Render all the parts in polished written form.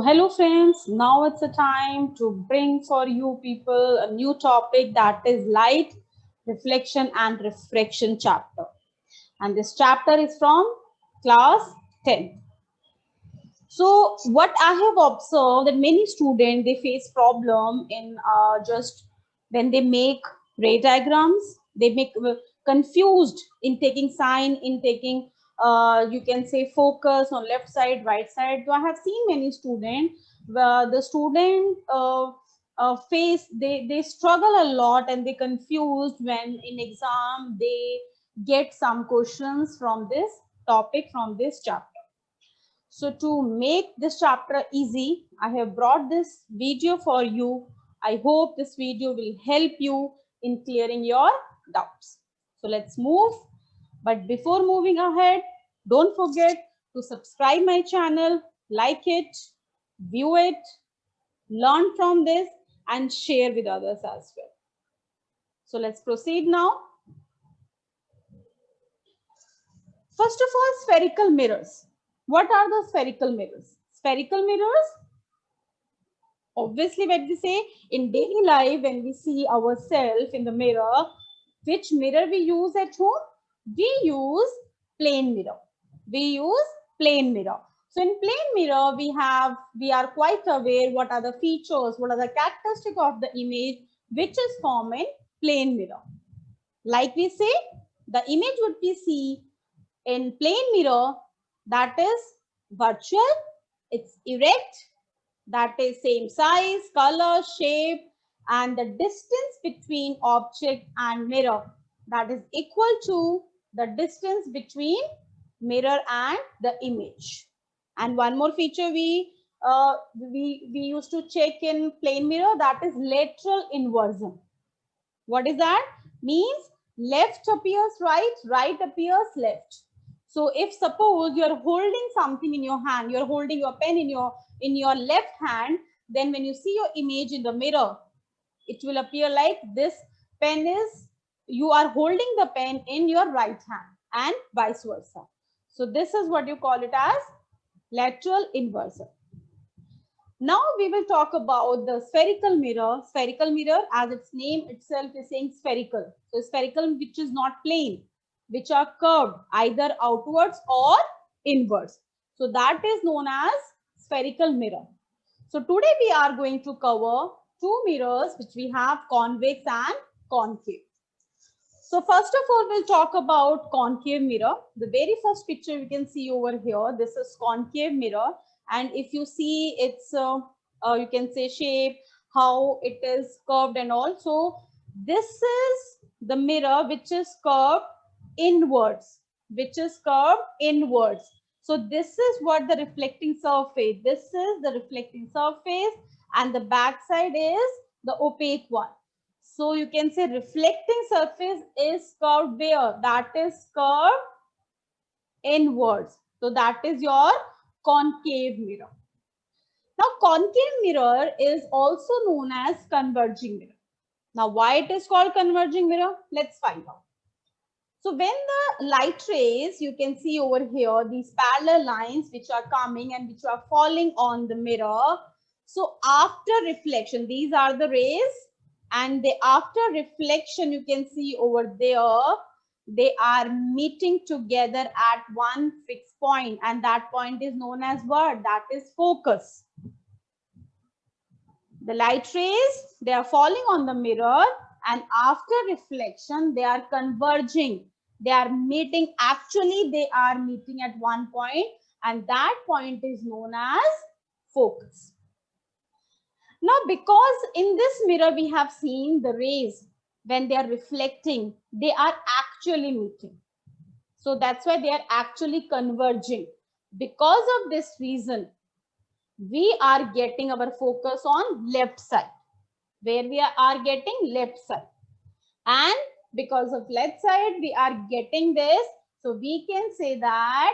Hello friends, now it's the time to bring for you people a new topic, that is light, reflection and refraction chapter. And this chapter is from class 10. So what I have observed that many students, they face problem in just when they make ray diagrams, they make confused in taking sign, in taking you can say focus on left side, right side. So I have seen many students where the student face, they struggle a lot and they confused when in exam they get some questions from this topic, from this chapter. So to make this chapter easy, I have brought this video for you. I hope this video will help you in clearing your doubts. So let's move. But before moving ahead, don't forget to subscribe my channel, like it, view it, learn from this and share with others as well. So let's proceed now. First of all, spherical mirrors. What are the spherical mirrors? Spherical mirrors, obviously, when we say in daily life, when we see ourselves in the mirror, which mirror we use at home? We use plane mirror. We use plane mirror. So in plane mirror, we are quite aware what are the features, what are the characteristics of the image which is formed in plane mirror. Like we say, the image would be seen in plane mirror, that is virtual, it's erect, that is same size, color, shape, and the distance between object and mirror, that is equal to the distance between mirror and the image. And one more feature we used to check in plane mirror, that is lateral inversion. What is that? Means left appears right, right appears left. So if suppose you are holding something in your hand, you are holding your pen in your left hand, then when you see your image in the mirror, it will appear like this pen is, you are holding the pen in your right hand and vice versa. So this is what you call it as lateral inversion. Now we will talk about the spherical mirror. Spherical mirror, as its name itself is saying spherical. So spherical which is not plane, which are curved either outwards or inwards. So that is known as spherical mirror. So today we are going to cover two mirrors which we have, convex and concave. So first of all, we'll talk about concave mirror. The very first picture we can see over here, this is concave mirror. And if you see its, you can say shape, how it is curved and all. So this is the mirror which is curved inwards, which is curved inwards. So this is what the reflecting surface, this is the reflecting surface, and the back side is the opaque one. So you can say reflecting surface is curved where? That is curved inwards. So that is your concave mirror. Now concave mirror is also known as converging mirror. Now why it is called converging mirror? Let's find out. So when the light rays, you can see over here, these parallel lines which are coming and which are falling on the mirror. So after reflection, these are the rays, and after reflection, you can see over there, they are meeting together at one fixed point, and that point is known as what? That is focus. The light rays, they are falling on the mirror, and after reflection, they are converging. They are meeting, actually they are meeting at one point, and that point is known as focus. Now, because in this mirror we have seen the rays, when they are reflecting, they are actually meeting. So that's why they are actually converging. Because of this reason, we are getting our focus on left side, where we are getting left side. And because of left side, we are getting this. So we can say that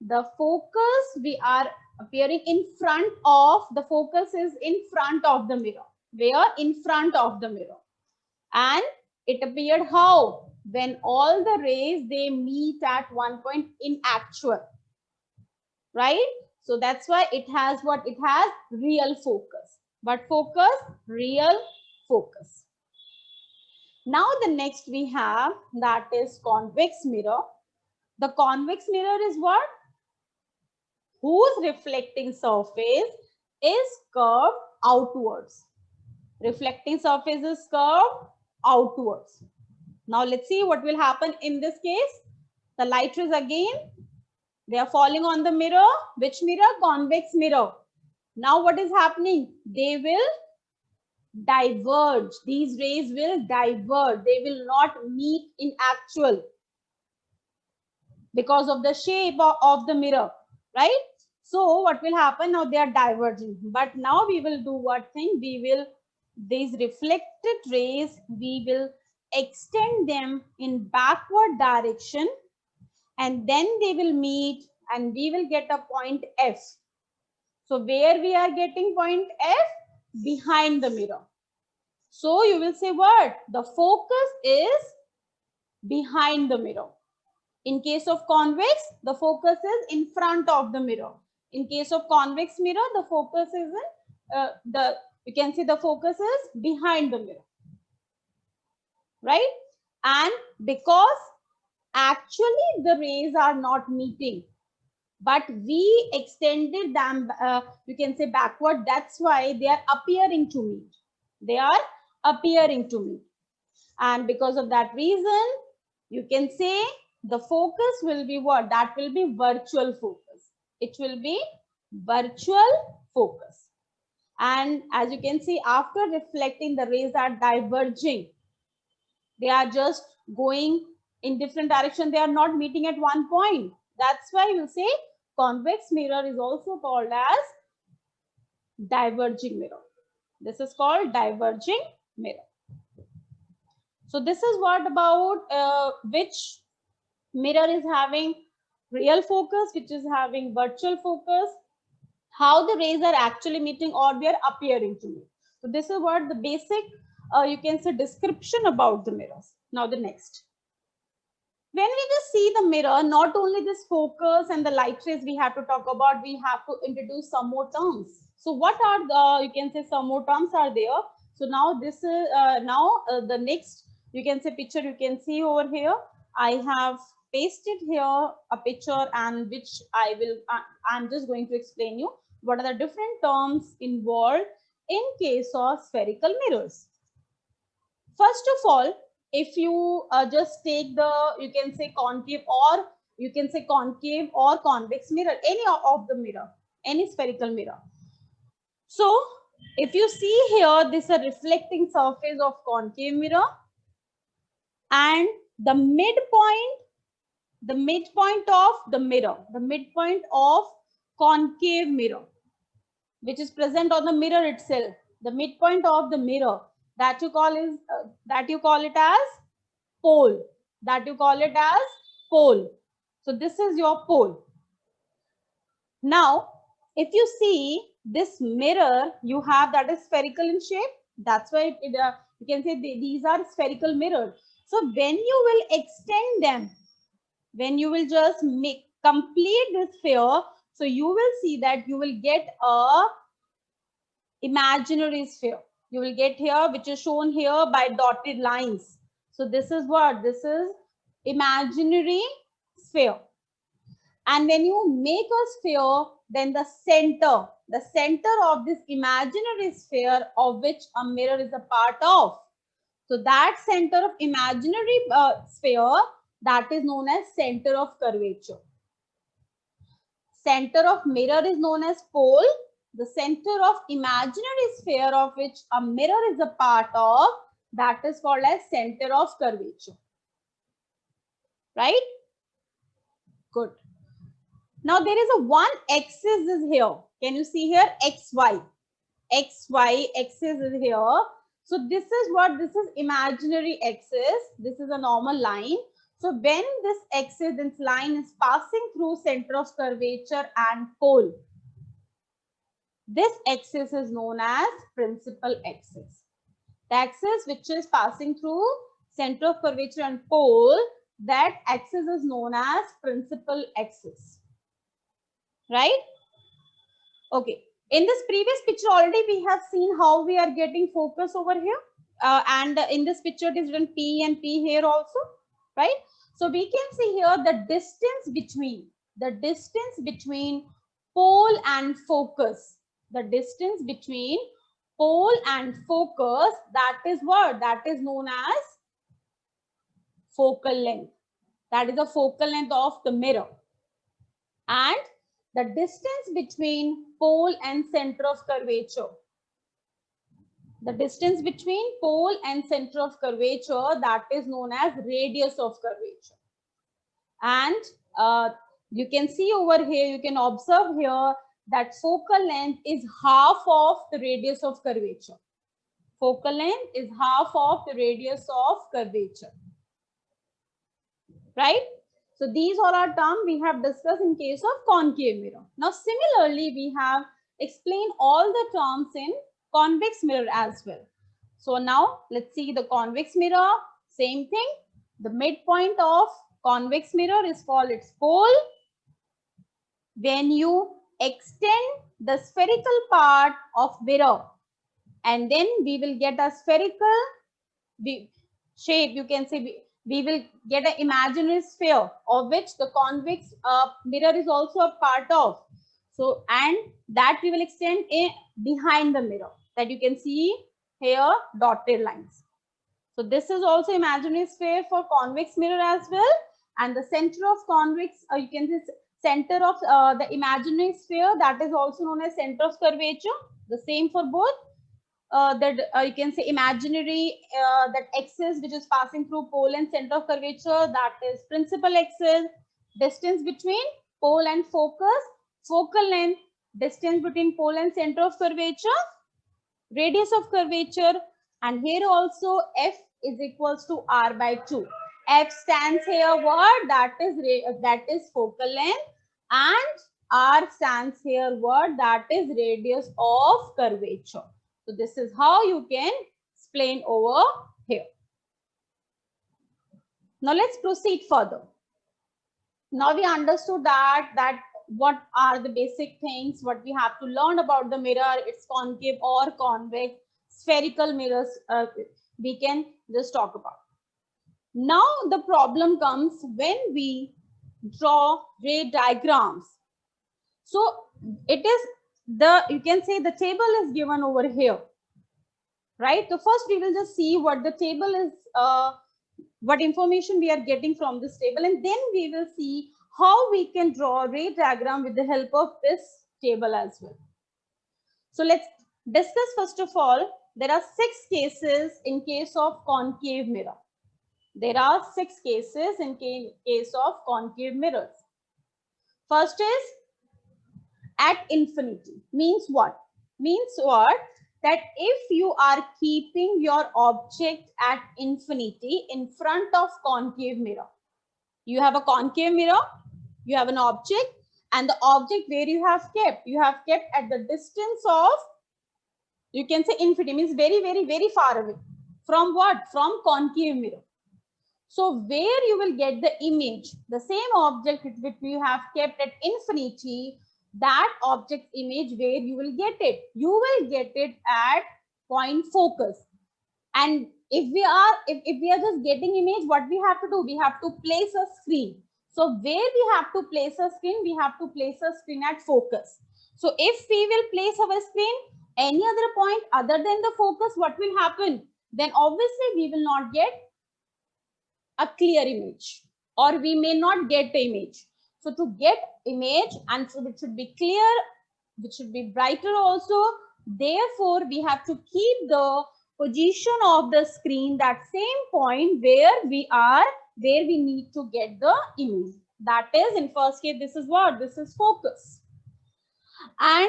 the focus, we are appearing in front of, the focus is in front of the mirror. Where? In front of the mirror. And it appeared how? When all the rays, they meet at one point in actual. Right? So that's why it has what? It has real focus. But focus, real focus. Now the next we have, that is convex mirror. The convex mirror is what? Whose reflecting surface is curved outwards. Reflecting surface is curved outwards. Now let's see what will happen in this case. The light rays again, they are falling on the mirror. Which mirror? Convex mirror. Now what is happening? They will diverge. These rays will diverge. They will not meet in actual because of the shape of the mirror, right? So what will happen? Now they are diverging. But now we will do what thing? We will, these reflected rays, we will extend them in backward direction, and then they will meet and we will get a point F. So where we are getting point F? Behind the mirror. So you will say what? The focus is behind the mirror. In case of convex, the focus is in front of the mirror. In case of convex mirror, the focus is in you can see the focus is behind the mirror, right? And because actually the rays are not meeting, but we extended them, you can say backward. That's why they are appearing to meet. They are appearing to meet. And because of that reason, you can say the focus will be what? That will be virtual focus. It will be virtual focus. And as you can see, after reflecting, the rays are diverging. They are just going in different direction. They are not meeting at one point. That's why you say convex mirror is also called as diverging mirror. This is called diverging mirror. So this is what about which mirror is having real focus, which is having virtual focus, how the rays are actually meeting or they are appearing to meet. So this is what the basic, you can say, description about the mirrors. Now the next. When we just see the mirror, not only this focus and the light rays we have to talk about, we have to introduce some more terms. So what are the, you can say, some more terms are there. So now this is, the next, you can say, picture you can see over here. I have pasted here a picture, and which I'm just going to explain you what are the different terms involved in case of spherical mirrors. First of all, if you just take the, you can say concave or you can say concave or convex mirror, any of the mirror, any spherical mirror. So if you see here, this is a reflecting surface of concave mirror, and the midpoint of the mirror, the midpoint of concave mirror, which is present on the mirror itself, the midpoint of the mirror, that you call is that you call it as pole. That you call it as pole. So this is your pole. Now, if you see this mirror, you have that is spherical in shape. That's why you can say these are spherical mirrors. So when you will extend them, when you will just complete this sphere, so you will see that you will get a imaginary sphere. You will get here, which is shown here by dotted lines. So this is what? This is imaginary sphere. And when you make a sphere, then the center of this imaginary sphere of which a mirror is a part of. So that center of imaginary sphere, that is known as center of curvature. Center of mirror is known as pole. The center of imaginary sphere of which a mirror is a part of, that is called as center of curvature. Right? Good. Now there is a one axis is here. Can you see here? XY. XY axis is here. So this is what? This is imaginary axis. This is a normal line. So when this axis, this line is passing through center of curvature and pole, this axis is known as principal axis. The axis which is passing through center of curvature and pole, that axis is known as principal axis. Right? Okay. In this previous picture already we have seen how we are getting focus over here. And in this picture it is written P and P here also, right? So we can see here the distance between pole and focus. The distance between pole and focus, that is what? That is known as focal length. That is the focal length of the mirror. And the distance between pole and center of curvature. The distance between pole and center of curvature, that is known as radius of curvature. And you can see over here, you can observe here that focal length is half of the radius of curvature. Focal length is half of the radius of curvature. Right? So these are our terms we have discussed in case of concave mirror. Now similarly, we have explained all the terms in convex mirror as well. So now let's see the convex mirror. Same thing. The midpoint of convex mirror is called its pole. When you extend the spherical part of mirror, and then we will get a spherical shape, you can say we will get an imaginary sphere of which the convex mirror is also a part of. So, and that we will extend behind the mirror, that you can see here dotted lines. So this is also imaginary sphere for convex mirror as well. And the center of convex, you can say center of the imaginary sphere, that is also known as center of curvature. The same for both. You can say imaginary, that axis which is passing through pole and center of curvature, that is principal axis. Distance between pole and focus, focal length, distance between pole and center of curvature, radius of curvature. And here also F is equals to R by 2. F stands here what? That is focal length, and R stands here what? That is radius of curvature. So this is how you can explain over here. Now let's proceed further. Now we understood that what are the basic things, what we have to learn about the mirror, its concave or convex, spherical mirrors, we can just talk about. Now the problem comes when we draw ray diagrams. So it is you can say the table is given over here, right? So first we will just see what the table is, what information we are getting from this table, and then we will see how we can draw a ray diagram with the help of this table as well. So let's discuss first of all, there are 6 cases in case of concave mirror. There are 6 cases in case of concave mirrors. First is at infinity. Means what? Means what? That if you are keeping your object at infinity in front of concave mirror, you have a concave mirror, you have an object, and the object where you have kept at the distance of, you can say infinity, means very, very, very far away. From what? From concave mirror. So where you will get the image, the same object which you have kept at infinity, that object image where you will get it. You will get it at point focus. And if we are just getting image, what we have to do? We have to place a screen. So where we have to place a screen? We have to place a screen at focus. So if we will place our screen any other point other than the focus, what will happen? Then obviously we will not get a clear image, or we may not get the image. So to get image, and so it should be clear, it should be brighter also. Therefore, we have to keep the position of the screen that same point where we need to get the image. That is, in first case, this is what? This is focus. And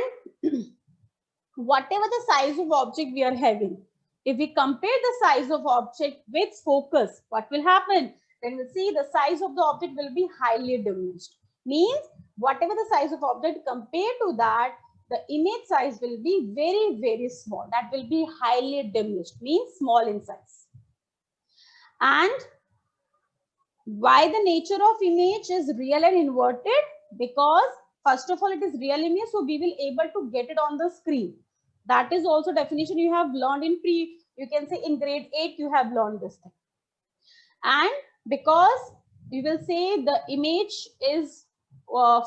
whatever the size of object we are having, if we compare the size of object with focus, what will happen? Then we'll see the size of the object will be highly diminished. Means whatever the size of object, compared to that, the image size will be very, very small. That will be highly diminished, means small in size. And why the nature of image is real and inverted? Because First of all, it is real image, so we will able to get it on the screen. That is also definition you have learned in you can say in grade 8 you have learned this thing. And because you will say the image is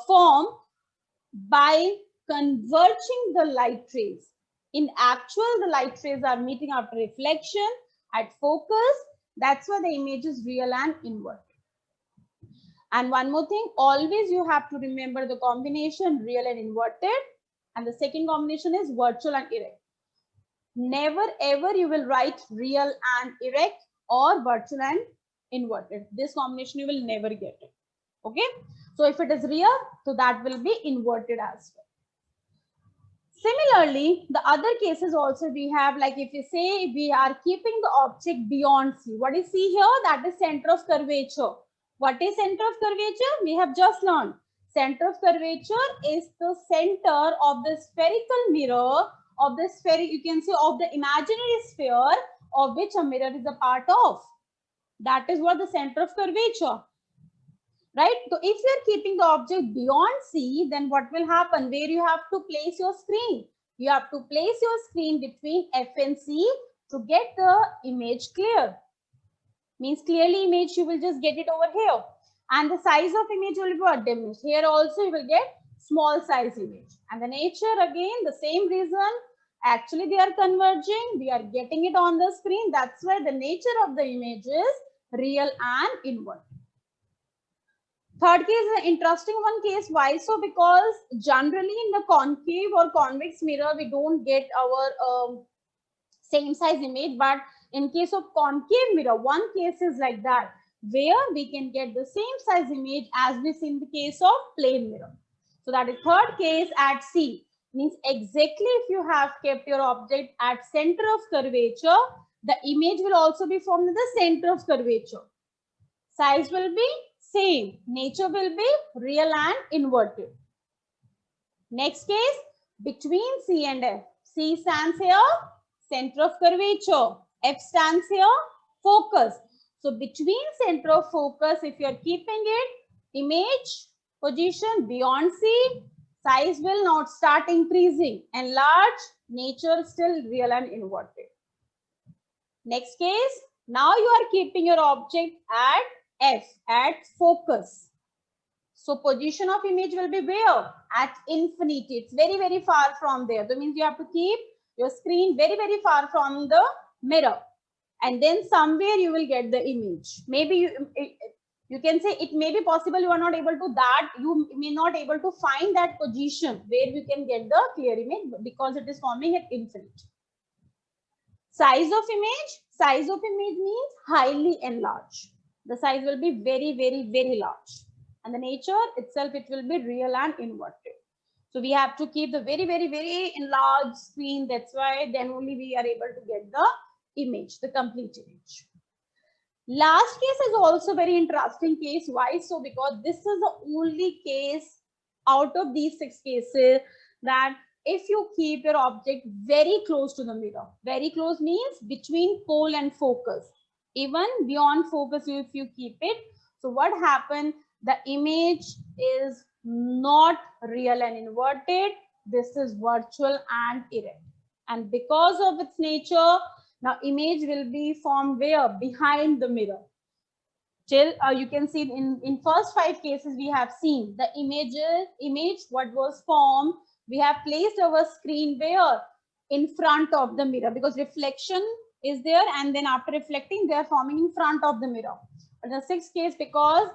formed by converging the light rays. In actual, the light rays are meeting after reflection at focus. That's why the image is real and inverted. And one more thing, always you have to remember the combination real and inverted. And the second combination is virtual and erect. Never ever you will write real and erect or virtual and inverted. This combination you will never get it. Okay. So if it is real, so that will be inverted as well. Similarly, the other cases also we have, like if you say we are keeping the object beyond C. What is C here? That is center of curvature. What is center of curvature? We have just learned. Center of curvature is the center of the spherical mirror of the sphere, you can say of the imaginary sphere of which a mirror is a part of. That is what the center of curvature. Right? So if you are keeping the object beyond C, then what will happen? Where you have to place your screen? You have to place your screen between F and C to get the image clear. Means clearly image, you will just get it over here. And the size of image will be diminished. Here also you will get small size image. And the nature again, the same reason. Actually they are converging. We are getting it on the screen. That's why the nature of the image is real and inverted. Third case is an interesting one case. Why so? Because generally in the concave or convex mirror, we don't get our same size image. But in case of concave mirror, one case is like that, where we can get the same size image as we see in the case of plane mirror. So that is third case at C. Means exactly if you have kept your object at center of curvature, the image will also be formed in the center of curvature. Size will be same. Nature will be real and inverted. Next case, between C and F. C stands here, center of curvature. F stands here, focus. So between center of focus, if you are keeping it, image position beyond C, size will not start increasing. And large, nature still real and inverted. Next case, now you are keeping your object at F, at focus. So position of image will be where? At infinity. It's very, very far from there. That means you have to keep your screen very, very far from the mirror. And then somewhere you will get the image. Maybe you can say it may be possible you are not able to that. You may not able to find that position where you can get the clear image because it is forming at infinity. Size of image. Size of image means highly enlarged. The size will be very, very, very large. And the nature itself, it will be real and inverted. So we have to keep the very, very, very enlarged screen. That's why then only we are able to get the image, the complete image. Last case is also very interesting case. Why so? Because this is the only case out of these 6 cases that if you keep your object very close to the mirror, very close means between pole and focus. Even beyond focus, if you keep it, so what happened? The image is not real and inverted. This is virtual and erect. And because of its nature, now image will be formed where? Behind the mirror. Till you can see in first 5 cases we have seen the image what was formed. We have placed our screen where? In front of the mirror, because reflection is there, and then after reflecting they are forming in front of the mirror. But the 6th case, because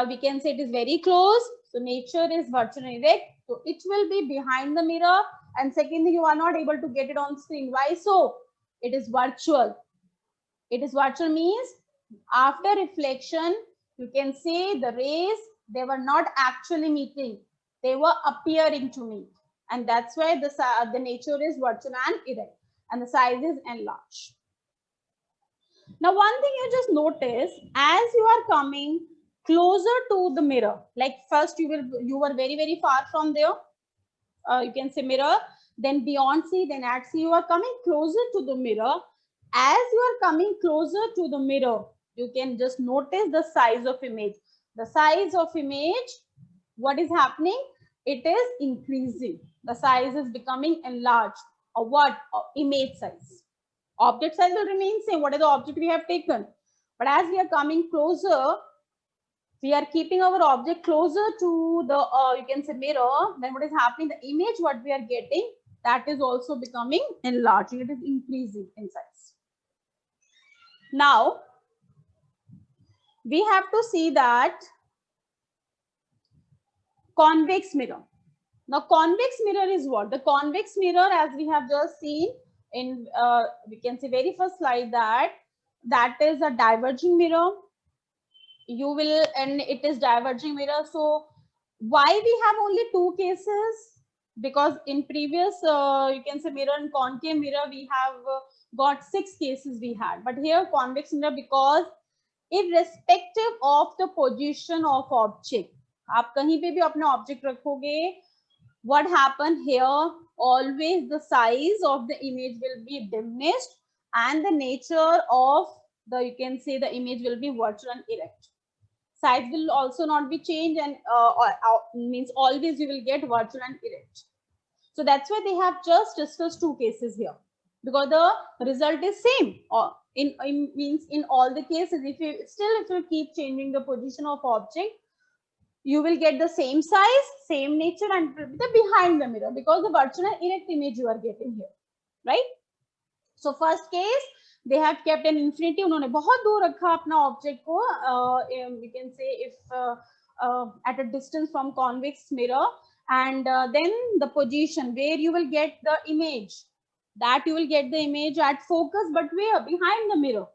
we can say it is very close, so nature is virtual and erect, so it will be behind the mirror. And secondly, you are not able to get it on screen. Why so? It is virtual. It is virtual means after reflection, you can say the rays, they were not actually meeting, they were appearing to meet. And that's why the nature is virtual and erect, and the size is enlarged. Now, one thing you just notice, as you are coming closer to the mirror, like first you were very, very far from there. You can say mirror, then beyond C, then at C, you are coming closer to the mirror. As you are coming closer to the mirror, you can just notice the size of image. The size of image what is happening? It is increasing. The size is becoming enlarged. Or what? Or image size. Object size will remain same. What is the object we have taken? But as we are coming closer, we are keeping our object closer to the, you can say, mirror. Then what is happening? The image what we are getting, that is also becoming enlarged. It is increasing in size. Now, we have to see that convex mirror. Now, convex mirror is what? The convex mirror, as we have just seen in, we can say very first slide, that is a diverging mirror. You will, and it is diverging mirror. So why we have only two cases? Because in previous, you can say mirror and concave mirror, we have got 6 cases we had. But here convex mirror, because irrespective of the position of object, आप कहीं पे भी अपना object रखोगे, what happen here? Always the size of the image will be diminished, and the nature of the, you can say, the image will be virtual and erect. Size will also not be changed, and means always you will get virtual and erect. So that's why they have just discussed 2 cases here, because the result is same. Or in means in all the cases, if you keep changing the position of object, you will get the same size, same nature, and the behind the mirror, because the virtual and erect image you are getting here, right? So first case, they have kept an infinity. उन्होंने बहुत दूर रखा अपना object को, we can say if at a distance from convex mirror, and then the position where you will get the image, that you will get the image at focus, but where? Behind the mirror.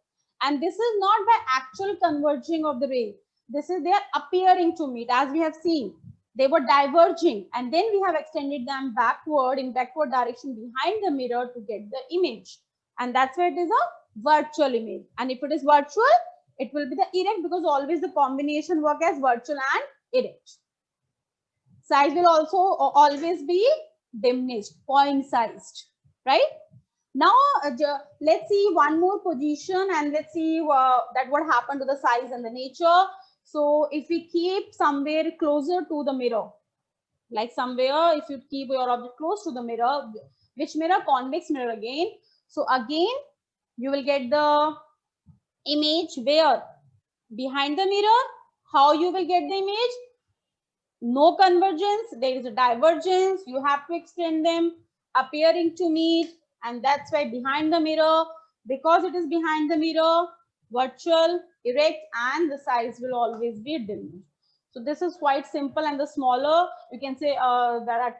And this is not by actual converging of the ray. This is they are appearing to meet, as we have seen. They were diverging, and then we have extended them backward, in backward direction behind the mirror to get the image. And that's why it is a virtual image. And if it is virtual, it will be the erect, because always the combination work as virtual and erect. Size will also always be diminished, point sized, right? Now, let's see one more position, and let's see that what happened to the size and the nature. So if we keep somewhere closer to the mirror, like somewhere, if you keep your object close to the mirror, which mirror? Convex mirror again. So again, you will get the image where? Behind the mirror. How you will get the image? No convergence, there is a divergence. You have to extend them, appearing to meet, and that's why behind the mirror, because it is behind the mirror, virtual, erect, and the size will always be diminished. So this is quite simple, and the smaller, you can say that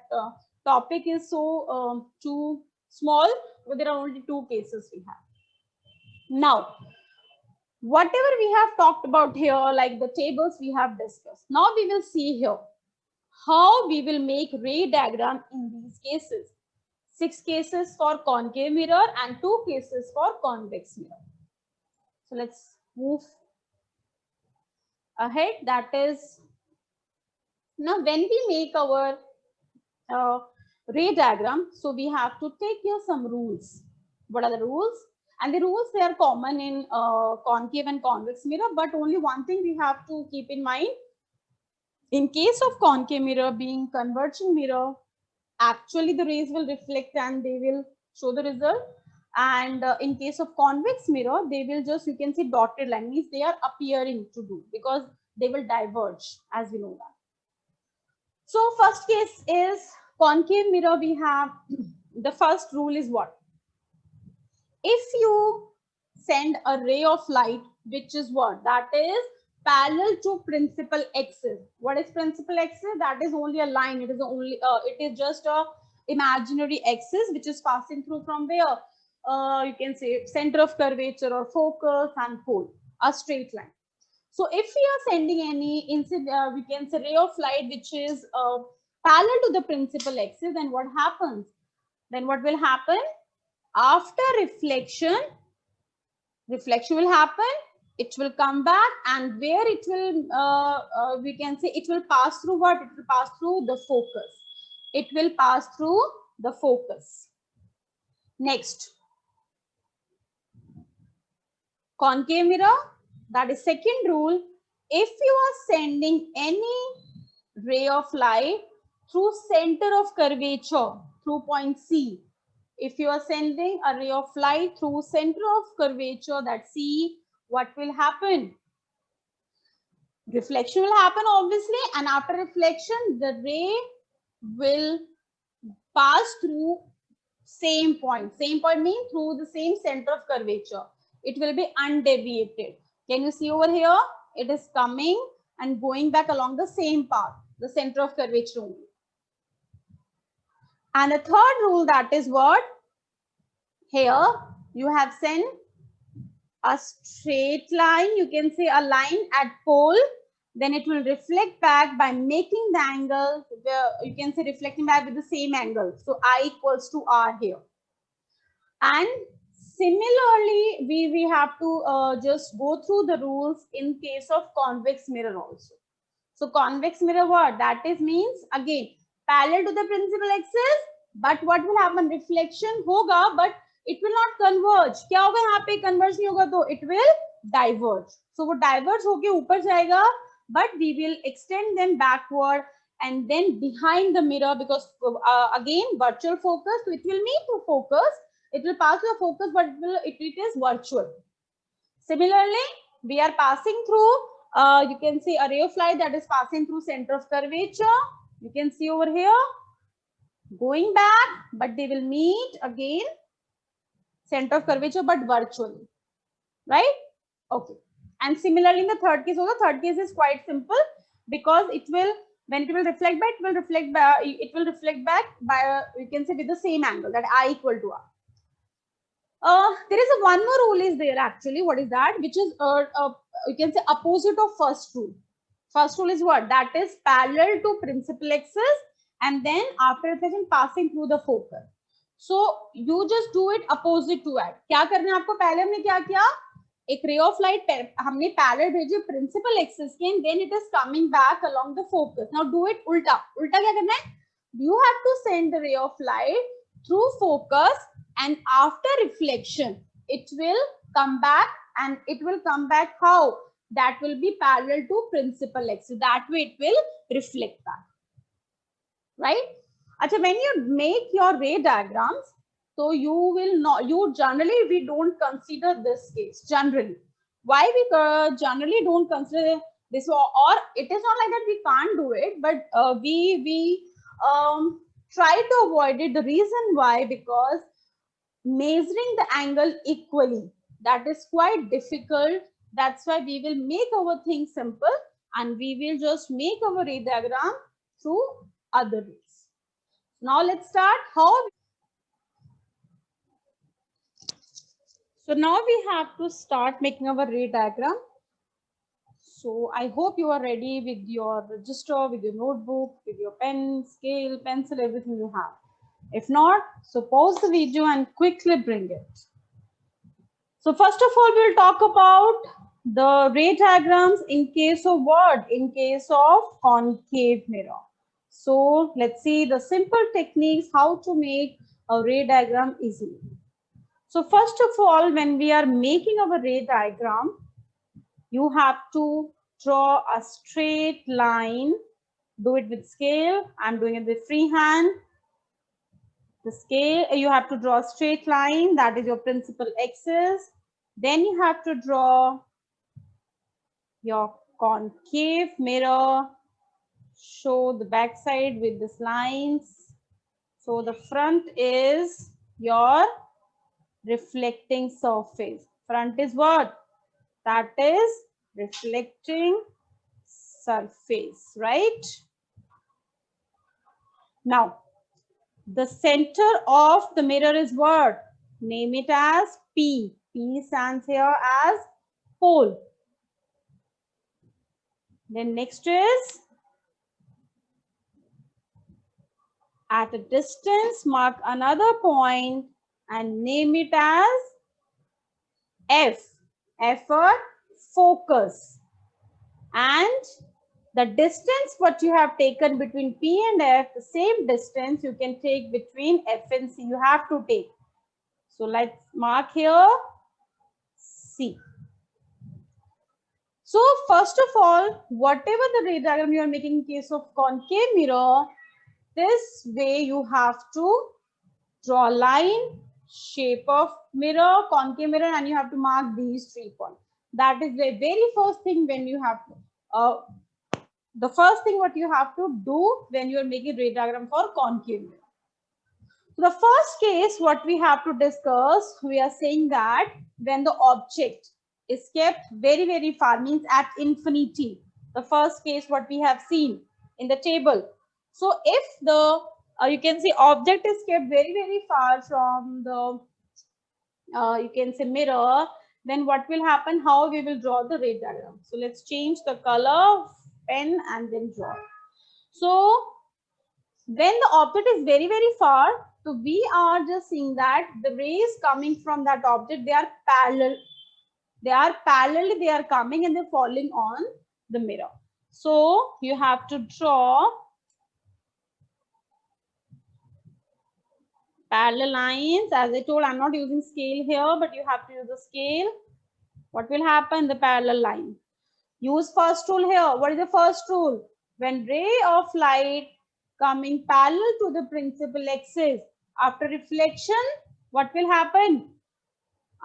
topic is so too small, but there are only 2 cases we have. Now, whatever we have talked about here, like the tables we have discussed, now we will see here how we will make ray diagram in these cases. 6 cases for concave mirror and 2 cases for convex mirror. So let's move ahead. That is, now when we make our ray diagram, so we have to take here some rules. What are the rules? And the rules, they are common in concave and convex mirror, but only one thing we have to keep in mind. In case of concave mirror being converging mirror, actually the rays will reflect and they will show the result. And in case of convex mirror, they will just, you can see dotted line, means they are appearing to do, because they will diverge, as we know that. So first case is concave mirror. We have the first rule is what? If you send a ray of light, which is what? That is parallel to principal axis. What is principal axis? That is only a line. It is only it is just a imaginary axis which is passing through from where? You can say center of curvature or focus and pole, a straight line. So if we are sending any incident, we can say ray of light which is parallel to the principal axis, then what happens? Then what will happen? After reflection will happen. It will come back, and where it will, we can say it will pass through what? It will pass through the focus. It will pass through the focus. Next, concave mirror. That is second rule. If you are sending any ray of light through center of curvature through point C. If you are sending a ray of light through center of curvature, that C, what will happen? Reflection will happen obviously, and after reflection, the ray will pass through same point. Same point means through the same center of curvature. It will be undeviated. Can you see over here? It is coming and going back along the same path, the center of curvature only. And the third rule, that is what? Here you have sent a straight line. You can say a line at pole. Then it will reflect back by making the angle. You can say reflecting back with the same angle. So I equals to R here. And similarly, we have to just go through the rules in case of convex mirror also. So convex mirror, what that is means, again parallel to the principal axis, but what will happen? Reflection hoga, but it will not converge. क्या होगा यहाँ पे? Converge नहीं होगा तो it will diverge. So वो diverge होके ऊपर जाएगा, but we will extend them backward and then behind the mirror, because again virtual focus, so it will meet to focus. It will pass the focus, but it is virtual. Similarly, we are passing through, you can see a ray of light that is passing through center of curvature. You can see over here, going back, but they will meet again center of curvature, but virtually, right? Okay. And similarly, in the third case also, third case is quite simple, because it will, when it will reflect back, it will reflect back by, you can say with the same angle, that I equal to R. There is one more rule is there actually. What is that? Which is you can say opposite of first rule. First rule is what? That is parallel to principal axis, and then after reflection passing through the focus. So you just do it opposite to it. क्या करना है आपको? पहले हमने क्या किया? एक ray of light हमने parallel भेजी principal axis के, and then it is coming back along the focus. Now do it उल्टा. उल्टा क्या करना है? You have to send the ray of light through focus, and after reflection it will come back, and it will come back how? That will be parallel to principal axis. That way it will reflect back, right? Achha, when you make your ray diagrams, so you will not, you generally, we don't consider this case generally. Why we generally don't consider this, or it is not like that we can't do it, but we try to avoid it. The reason why, because measuring the angle equally, that is quite difficult. That's why we will make our thing simple, and we will just make our ray diagram through other ways. Now let's start how. So now we have to start making our ray diagram. So I hope you are ready with your register, with your notebook, with your pen, scale, pencil, everything you have. If not, so pause the video and quickly bring it. So first of all, we'll talk about the ray diagrams in case of what? In case of concave mirror. So let's see the simple techniques how to make a ray diagram easily. So first of all, when we are making our ray diagram, you have to draw a straight line. Do it with scale. I'm doing it with freehand. The scale, you have to draw a straight line, that is your principal axis. Then you have to draw your concave mirror. Show the back side with these lines. So the front is your reflecting surface. Front is what? That is reflecting surface, right? Now, the center of the mirror is what? Name it as P. P stands here as pole. Then next is, at a distance, mark another point and name it as F. F for focus. And the distance what you have taken between P and F, the same distance you can take between F and C. You have to take. So let's mark here C. So first of all, whatever the ray diagram you are making in case of concave mirror, this way you have to draw a line, shape of mirror, concave mirror, and you have to mark these 3 points. That is the very first thing when you have to, the first thing what you have to do when you are making ray diagram for concave mirror. So the first case what we have to discuss, we are saying that when the object is kept very, very far, means at infinity. The first case what we have seen in the table. So if the, you can see object is kept very, very far from the, you can say mirror, then what will happen, how we will draw the ray diagram. So let's change the color of pen and then draw. So when the object is very, very far, so we are just seeing that the rays coming from that object, they are parallel. They are parallelly, they are coming and they're falling on the mirror. So you have to draw parallel lines. As I told, I'm not using scale here, but you have to use the scale. What will happen? The parallel line. Use first rule here. What is the first rule? When ray of light coming parallel to the principal axis, after reflection, what will happen?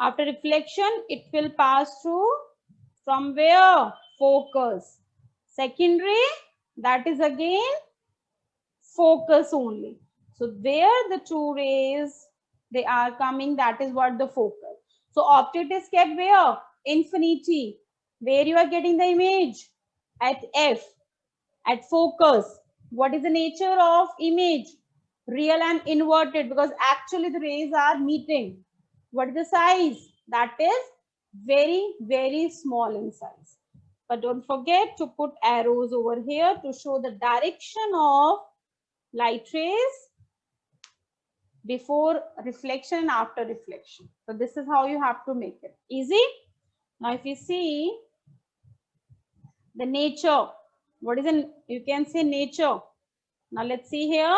After reflection, it will pass through from where? Focus. Second ray, that is again focus only. So where the 2 rays, they are coming, that is what the focus. So object is kept where? Infinity. Where you are getting the image? At F, at focus. What is the nature of image? Real and inverted, because actually the rays are meeting. What is the size? That is very, very small in size. But don't forget to put arrows over here to show the direction of light rays before reflection and after reflection. So this is how you have to make it. Easy? Now if you see the nature, what is an, you can say nature. Now let's see here.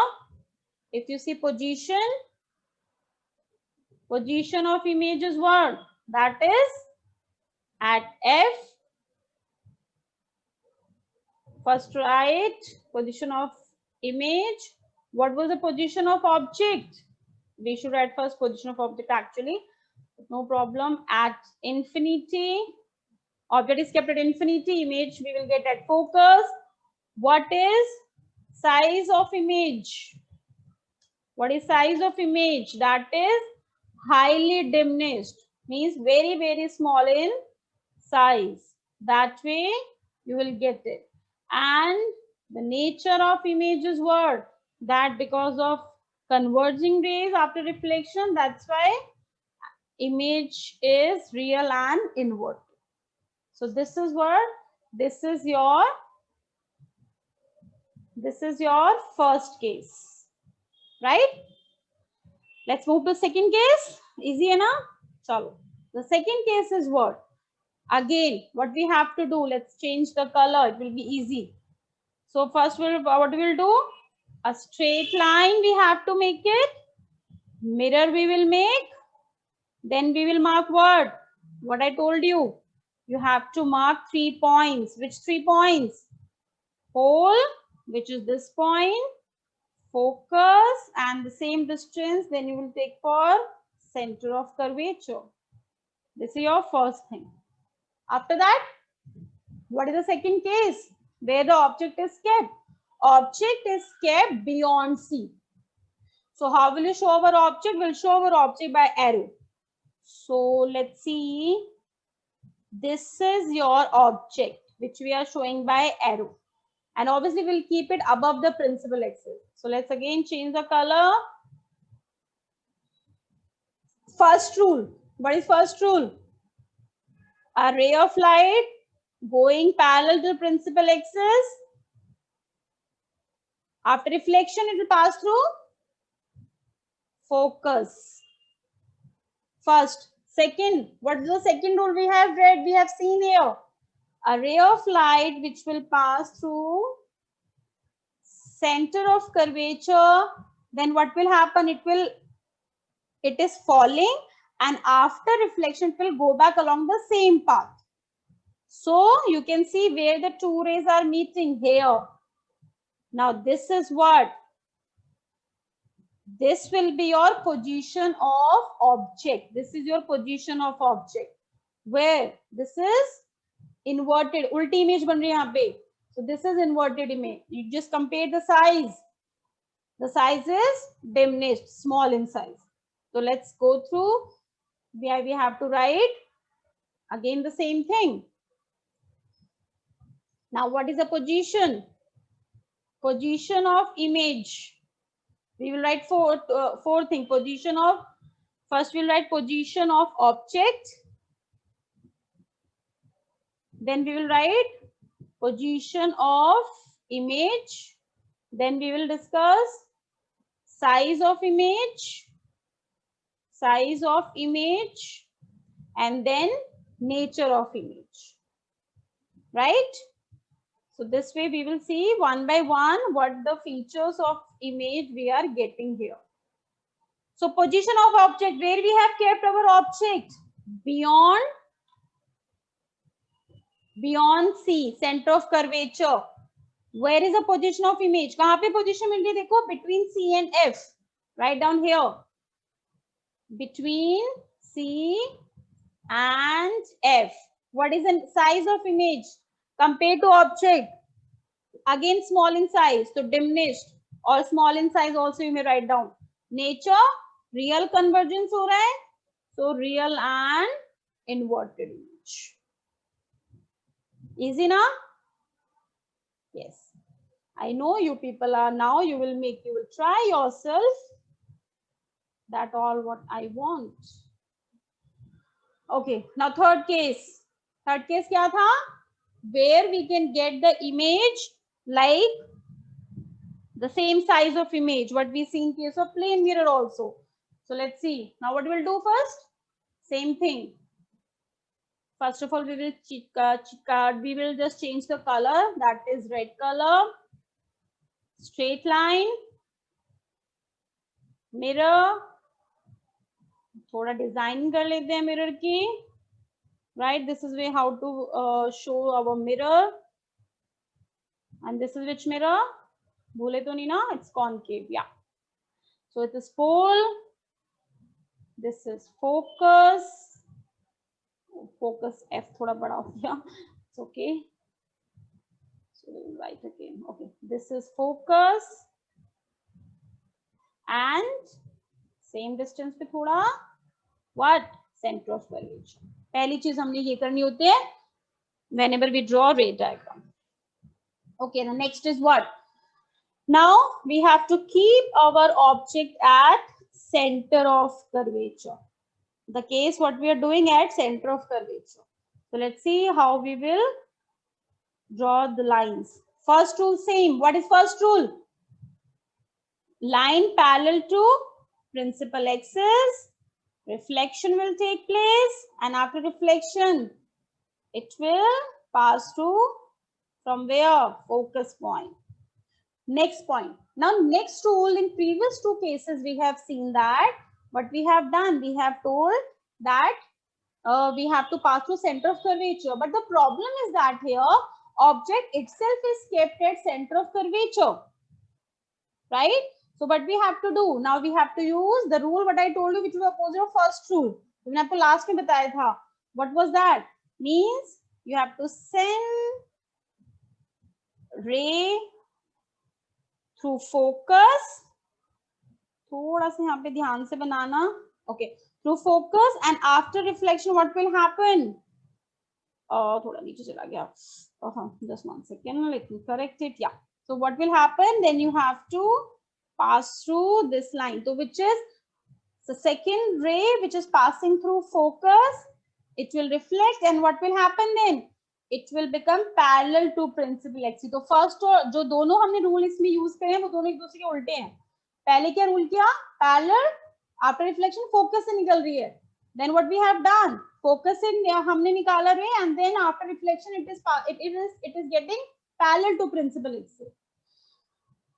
If you see position of image is what? That is at F. First write position of image. What was the position of object? We should write first position of object actually. No problem. At infinity. Object is kept at infinity. Image we will get at focus. What is size of image? What is size of image? That is highly diminished. Means very, very small in size. That way you will get it. And the nature of image is what? That because of converging rays after reflection, that's why image is real and inverted. So this is what? This is your first case, right? Let's move to second case. Easy enough? Chalo. The second case is what? Again, what we have to do, let's change the color. It will be easy. So first, what we'll do? A straight line we have to make it. Mirror we will make. Then we will mark what? What I told you. You have to mark 3 points. Which 3 points? Hole, which is this point. Focus and the same distance. Then you will take for center of curvature. This is your first thing. After that, what is the second case? Where the object is kept. Object is kept beyond C. So how will you show our object? We'll show our object by arrow. So let's see. This is your object, which we are showing by arrow. And obviously we'll keep it above the principal axis. So let's again change the color. First rule. What is first rule? A ray of light going parallel to the principal axis. After reflection, it will pass through focus. First. Second, what is the second rule we have read? We have seen here. A ray of light which will pass through center of curvature. Then what will happen? It is falling, and after reflection, it will go back along the same path. So you can see where the two rays are meeting here. Now this is what? This will be your position of object. This is your position of object. Where this is inverted, ulti image ban rahi hai yahan pe. So this is inverted image. You just compare the size. The size is diminished, small in size. So let's go through. We have to write again the same thing. Now what is the position? Position of image. We will write four things. Position of, first we'll write position of object. Then we will write position of image. Then we will discuss size of image, and then nature of image. Right? So this way we will see one by one what the features of image we are getting here. So position of object, where we have kept our object? Beyond C, center of curvature. Where is the position of image? कहाँ पे position मिल रही है देखो? Between C and F. Write down here. Between C and F. What is the size of image compared to object? Again small in size, so diminished, or small in size also you may write down. Nature, real convergence हो रहा है, so real and inverted image. Easy na? Yes. I know you people are now, you will try yourself. That all what I want. Okay, now third case. Third case kya tha? Where we can get the image like the same size of image, what we see in case of plane mirror also. So let's see. Now what we'll do first? Same thing. First of all, we will just change the color. That is red color. Straight line. Mirror. थोड़ा design कर लेते हैं mirror की. Right? This is way how to show our mirror. And this is which mirror? भूले तो नहीं ना? It's concave. Yeah. So it is pole. This is focus. Focus F थोड़ा बड़ा हो गया. It's okay. So we will write again. Okay. This is focus. And same distance पे थोड़ा. What? Center of curvature. पहली चीज हमने ये करनी होती है whenever we draw ray diagram. Okay. The next is what? Now we have to keep our object at center of curvature. The case what we are doing at center of curvature. So let's see how we will draw the lines. First rule same. What is first rule? Line parallel to principal axis. Reflection will take place, and after reflection, it will pass through from where? Focus point. Next point. Now next rule, in previous two cases we have seen that what we have done, we have told that we have to pass through center of curvature, but the problem is that here object itself is kept at center of curvature, right? So what we have to do now, we have to use the rule what I told you, which was opposite of first rule. मैंने आपको last में बताया था. What was that? Means you have to send ray through focus. थोड़ा सा यहाँ पे ध्यान से बनाना. Okay, through focus, and after reflection what will happen? थोड़ा नीचे चला गया. Just 1 second, let me correct it. Yeah. So what will happen? Then you have to pass through this line. So which is the second ray which is passing through focus. It will reflect, and what will happen then? It will become parallel to principal axis. तो first और जो दोनों हमने rule इसमें use करे हैं वो दोनों एक दूसरे के उल्टे हैं. पहले क्या रूल किया? Parallel. After reflection focus से निकल रही है. Then what we have done? Focus से हमने निकाला ray, and then after reflection it is getting parallel to principal axis.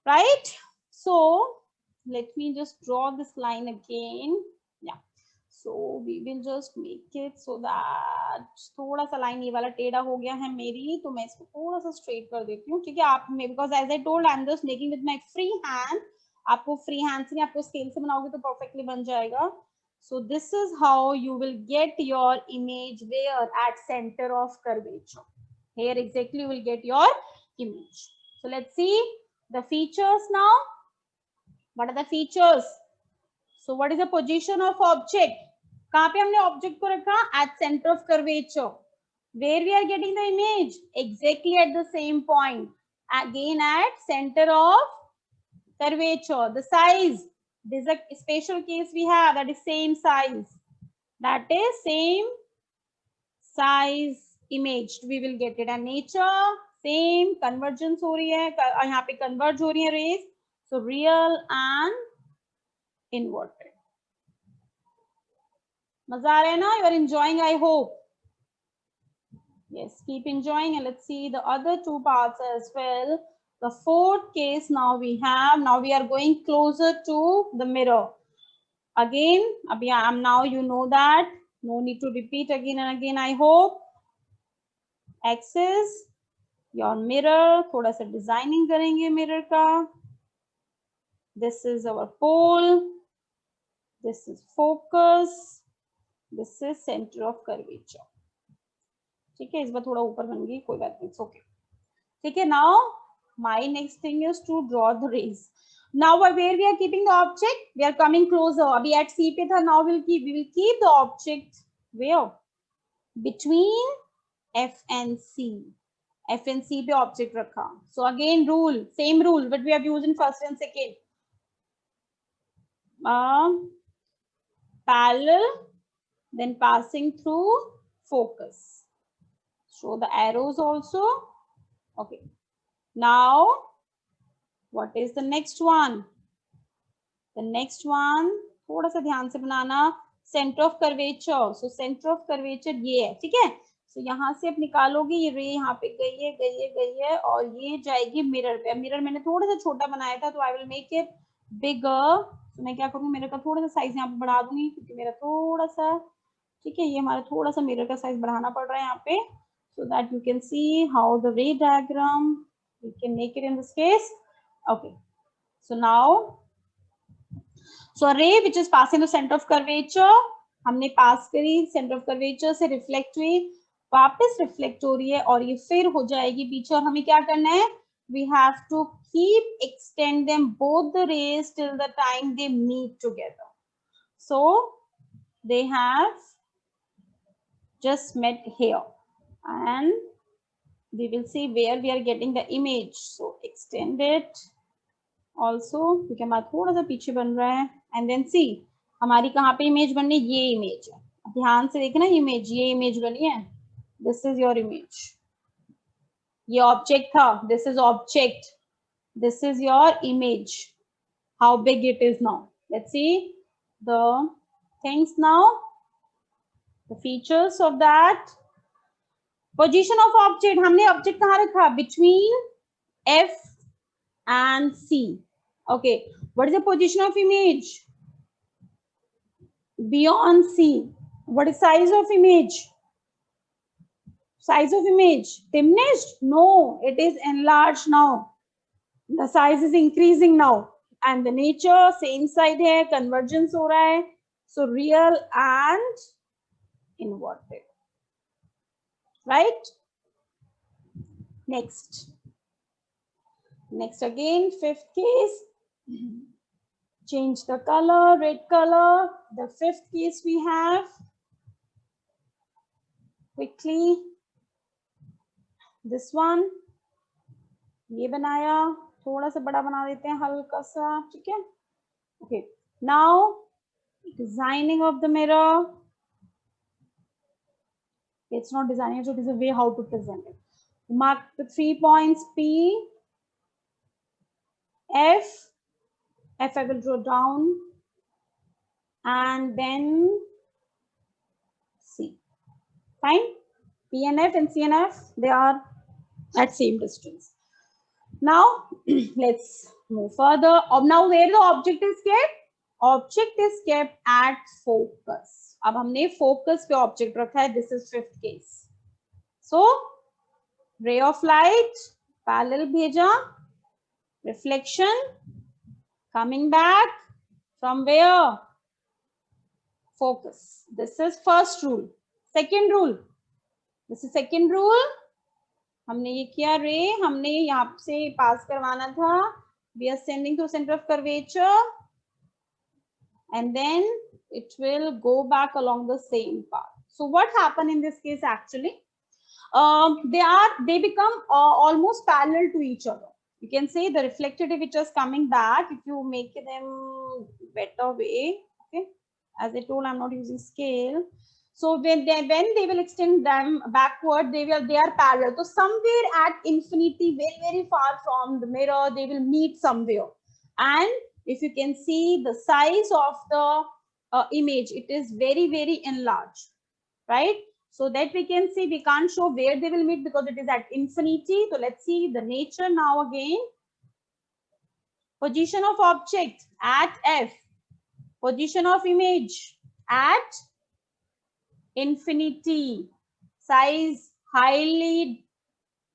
Right? So let me just draw this line again. Yeah. So we will just make it so that थोड़ा सा line ये वाला टेढ़ा हो गया है मेरी, तो मैं इसको थोड़ा सा स्ट्रेट कर देती हूँ, ठीक है। आप में because as I told I am just making with my free hand, आपको फ्री हैंड से नहीं, आपको स्केल से बनाओगे तो परफेक्टली बन जाएगा। So this is how you will get your image where at center of curvature. Here exactly you will get your image. So let's see the features now. What are the features? So what is the position of object? कहाँ पे हमने object को रखा? At center of curvature. Where we are getting the image? Exactly at the same point. Again at center of curvature. The size. This is a special case we have, that is same size. That is same size image. We will get it. And nature same convergence हो रही है, यहाँ पे converge हो रही है rays. So real and inverted. मजा आ रहा है ना? You are enjoying, I hope. Yes, keep enjoying, and let's see the other two parts as well. The fourth case now we have. Now we are going closer to the mirror. Again, now you know that. No need to repeat again and again, I hope. Axis, your mirror. थोड़ा सा designing करेंगे mirror का. This is our pole. This is focus. This is center of curvature. ठीक है, इस बार थोड़ा ऊपर बन गई, कोई बात नहीं, ओके, ठीक है। Now my next thing is to draw the rays. Now where we are keeping the object, we are coming closer. अभी एट सी पे था, now we will keep the object where? Between F and C. F and C पे object रखा. So again rule, same rule but we have used in first and second. Parallel, then passing through focus. Show the arrows also. Okay. Now, what is the next one? The next one, थोड़ा सा ध्यान से बनाना. Center of curvature. So center of curvature ये है, ठीक है. So यहाँ से आप निकालोगे, ये रे यहाँ पे गई है, गई है, गई है, और ये जाएगी मिरर पे. मिरर मैंने थोड़ा सा छोटा बनाया था, तो I will make it bigger. तो मैं क्या करूँ, मिरर का थोड़ा सा साइज यहाँ पे बढ़ा दूंगी, क्योंकि मेरा थोड़ा सा, ठीक है, ये हमारा थोड़ा सा मिरर का साइज बढ़ाना पड़ रहा है यहाँ पे, so that you can see how the ray diagram we can make it in this case. Okay, so now, so a ray which is passing the center of curvature, हमने पास करी, center of curvature से reflect हुई, वापस reflect हो रही है, और ये फिर हो जाएगी पीछे. और हमें क्या करना है? We have to keep extend them both the rays till the time they meet together. So they have just met here, and we will see where we are getting the image. So extend it also, क्योंकि हमारा थोड़ा सा पीछे बन रहा है. And then see हमारी कहाँ पे इमेज बन रही है? ये इमेज है, ध्यान से देखना. इमेज, ये इमेज बनी है. This is your image. ये ऑब्जेक्ट था. This is object. This is your image. How big it is now? Let's see the things now. The features of that. Position of object, हमने object कहाँ रखा? Between F and C. Okay, what is the position of image? Beyond C. What is size of image? Size of image diminished? No, it is enlarged now. The size is increasing now. And the nature same side है, convergence हो रहा है. So real and inverted. Right? Next again, fifth case. Change the color, red color. The fifth case we have. Quickly. This one. ये बनाया, थोड़ा सा बड़ा बना देते हैं, हल्का सा, ठीक है. Okay. Now, designing of the mirror. It's not designing, so it is a way how to present it. Mark the 3 points P, F. F I will draw down, and then C. Fine. P and F and C and F, they are at same distance. Now let's move further. Now where the object is kept? Object is kept at focus. अब हमने focus पे object रखा है. This is fifth case. So ray of light parallel भेजा, reflection coming back from where? Focus. This is first rule. Second rule. This is second rule. हमने ये किया रे, हमने यहाँ से पास करवाना था. We are sending to center of curvature, and then it will go back along the same path. So what happened in this case actually? They become almost parallel to each other. You can say the reflected ray which is coming back, if you make them better way, okay, as I told, I'm not using scale. So when they will extend them backward, they are parallel. So somewhere at infinity, very far from the mirror, they will meet somewhere. And if you can see the size of the image, it is very enlarged, right? So that we can see, we can't show where they will meet because it is at infinity. So let's see the nature now again. Position of object at F. Position of image at infinity. Size highly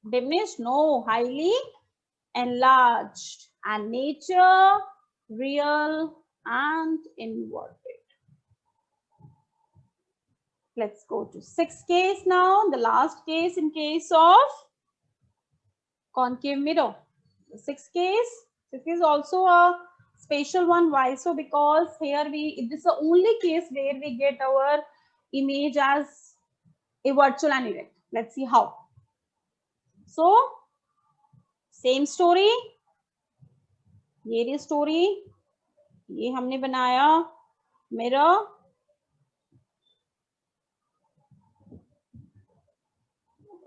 diminished? No, highly enlarged. And nature real and inverted. Let's go to sixth case now. The last case in case of concave mirror. The sixth case, this is also a special one. Why so? Because here this is the only case where we get our image as a virtual and erect. Let's see how. So same story. ये story. ये हमने बनाया mirror.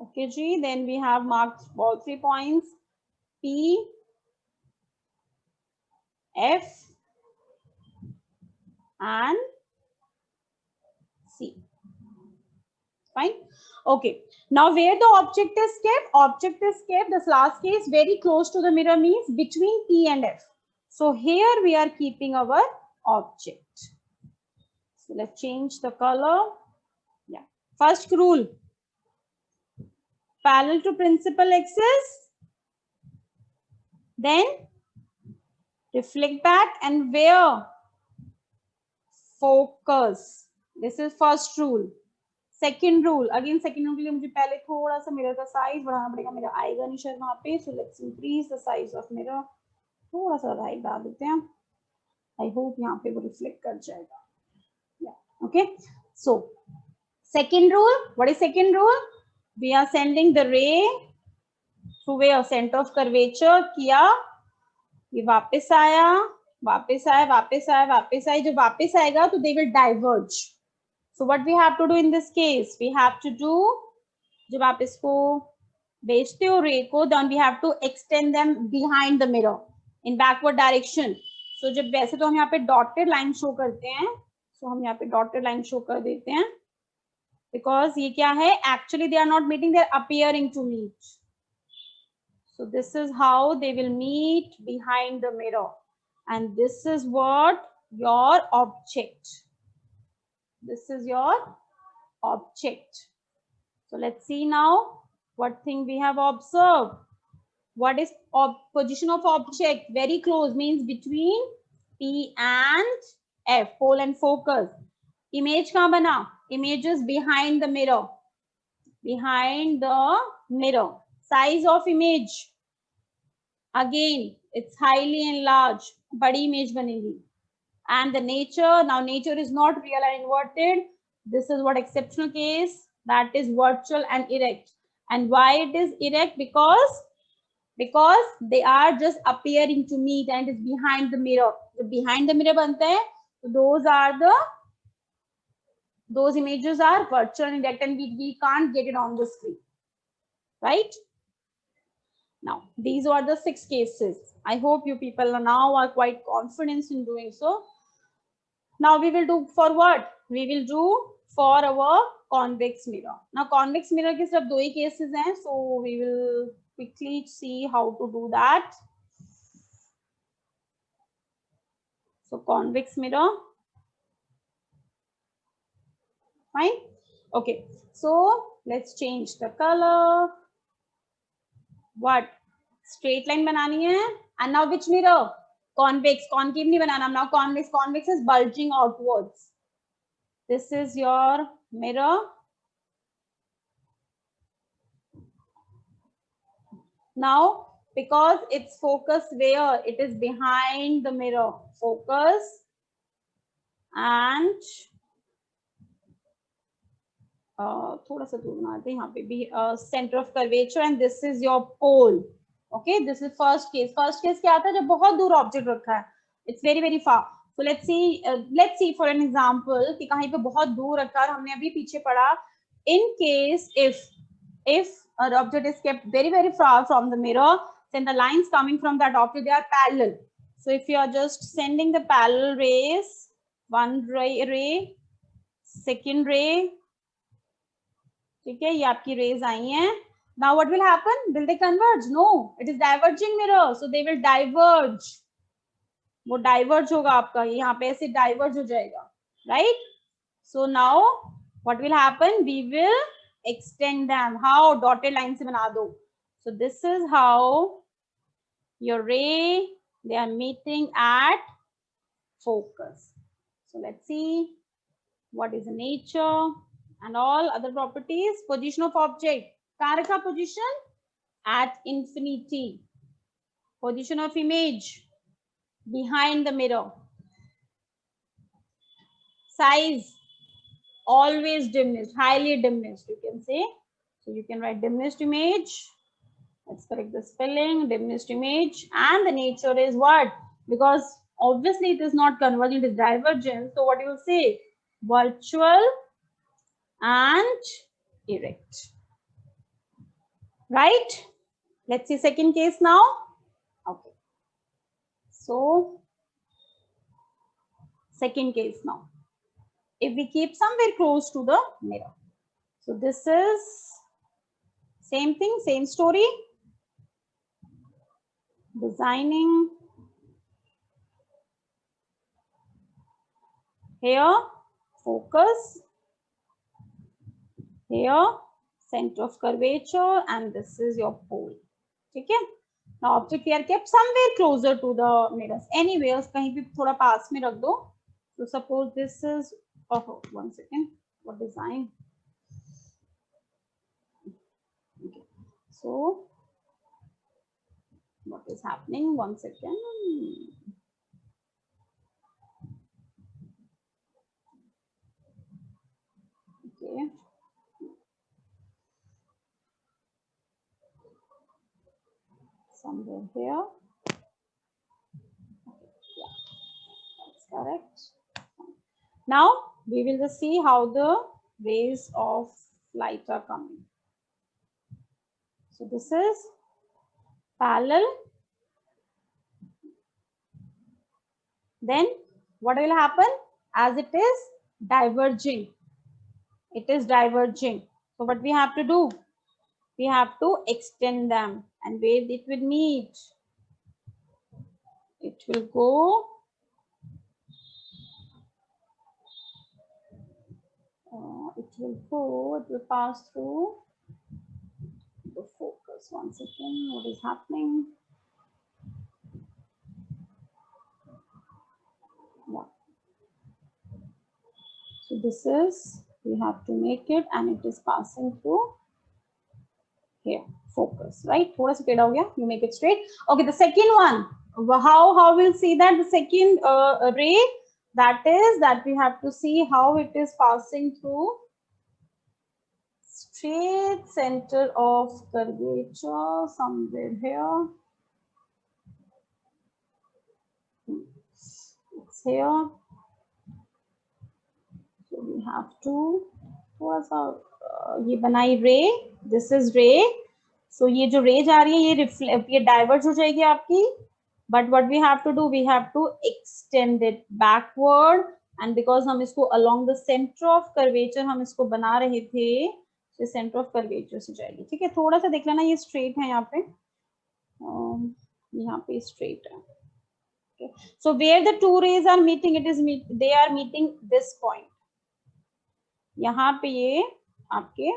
Okay, G. Then we have marked all 3 points. P, F, and C. Fine. Okay. Now where the object is kept? Object is kept, this last case, very close to the mirror means between P and F. So here we are keeping our object. So let's change the color. Yeah. First rule. Parallel to principal axis. Then reflect back and where? Focus. This is first rule. Second rule. Again, second rule के लिए मुझे पहले थोड़ा सा mirror का size बढ़ाना पड़ेगा. मेरा आएगा नहीं शायद वहाँ पे. So let's increase the size of mirror. थोड़ा सा right डाल देते हैं. I hope यहाँ पे वो reflect कर जाएगा. Yeah. Okay. So second rule. What is second rule? We are sending the ray to where? Center of curvature किया. ये वापस आया, वापस आया, वापस आया, वापस आया. जब वापस आएगा तो they will diverge. So what we have to do in this case? We have to do, जब आप इसको भेजते हो रे को, then we have to extend them behind the mirror in backward direction. So जब वैसे तो हम यहाँ पे dotted line show करते हैं, so हम यहाँ पे dotted line show कर देते हैं, because ये क्या है? Actually they are not meeting, they are appearing to meet. So this is how they will meet behind the mirror, and this is what your object. This is your object. So let's see now what thing we have observed. What is position of object? Very close means between P and F, pole and focus. Image कहाँ बना? Image is behind the mirror. Behind the mirror. Size of image. Again, it's highly enlarged. बड़ी image बनेगी. And the nature, now nature is not real and inverted. This is what exceptional case, that is virtual and erect. And why it is erect? Because they are just appearing to meet and it is behind the mirror. So behind the mirror बनते हैं, so those images are virtual and erect, and we can't get it on the screen, right? Now these are the 6 cases. I hope you people now are quite confident in doing so. Now we will do for what? We will do for our convex mirror. Now convex mirror के सिर्फ 2 ही cases हैं, so we will quickly see how to do that. So convex mirror. Fine. Okay, so let's change the color. What? Straight line banani hai. And now which mirror? Convex. Concave nahi banana. Now convex. Convex is bulging outwards. This is your mirror. Now, because it's focus where? It is behind the mirror. Focus and थोड़ा सा दूर बनाते हैं यहाँ पे भी centre of curvature and this is your pole. Okay, this is first case. First case क्या आता है? जब बहुत दूर ऑब्जेक्ट रखा है, it's very very far. So let's see for an example कि कहीं पे बहुत दूर रखा है. हमने अभी पीछे पढ़ा, in case if an object is kept very very far from the mirror, then the lines coming from that object, they are parallel. So if you are just sending the parallel rays, one ray, second ray, ठीक है, ये आपकी raise आई हैं. Now what will happen? Will they converge? No, it is diverging mirror, so they will diverge. वो diverge होगा आपका, यहाँ पे ऐसे डाइवर्ज हो जाएगा, right? So now what will happen? We will extend them. How? Dotted line से बना दो. So this is how your ray, they are meeting at focus. So let's see what is the nature and all other properties. Position of object. कहाँ रखा position? At infinity. Position of image behind the mirror. Size always diminished, highly diminished, you can say. So you can write diminished image. Let's correct the spelling. Diminished image. And the nature is what? Because obviously it is not convergent, it is divergent. So what you will say? Virtual and erect. Right? Let's see second case now. Okay. So second case now. If we keep somewhere close to the mirror. So this is same thing, same story. Designing. Here, focus. Here, center of curvature, and this is your pole. ठीक है? Now object here kept somewhere closer to the mirrors. Anywhere, कहीं भी थोड़ा पास में रख दो. So suppose this is, oh, one second, what design? Okay. So what is happening? One second. Okay. Somewhere here. Yeah, that's correct. Now we will just see how the rays of light are coming. So this is parallel. Then what will happen? As it is diverging, it is diverging. So what we have to do? We have to extend them, and where it will meet, it will go it will pass through the focus. One second, what is happening? Yeah. So this is, we have to make it, and it is passing through here, focus, right? थोड़ा सा टेढ़ा हो गया, you make it straight. Okay, the second one, how we'll see that? The second ray, that is that we have to see how it is passing through straight center of curvature somewhere here. It's here. So we have to थोड़ा सा ये बनाई रे. This is ray. So ये जो रे जा रही है, ये डाइवर्ज हो जाएगी आपकी. But what we have to do, we have to extend it backward, and because हम इसको along the center of curvature हम इसको बना रहे थे, तो center of curvature से जाएगी. ठीक है, थोड़ा सा देख लेना, ये straight है यहाँ पे, यहाँ पे straight है. Okay. So where the two rays are meeting, they are meeting this point. यहाँ पे ये आपके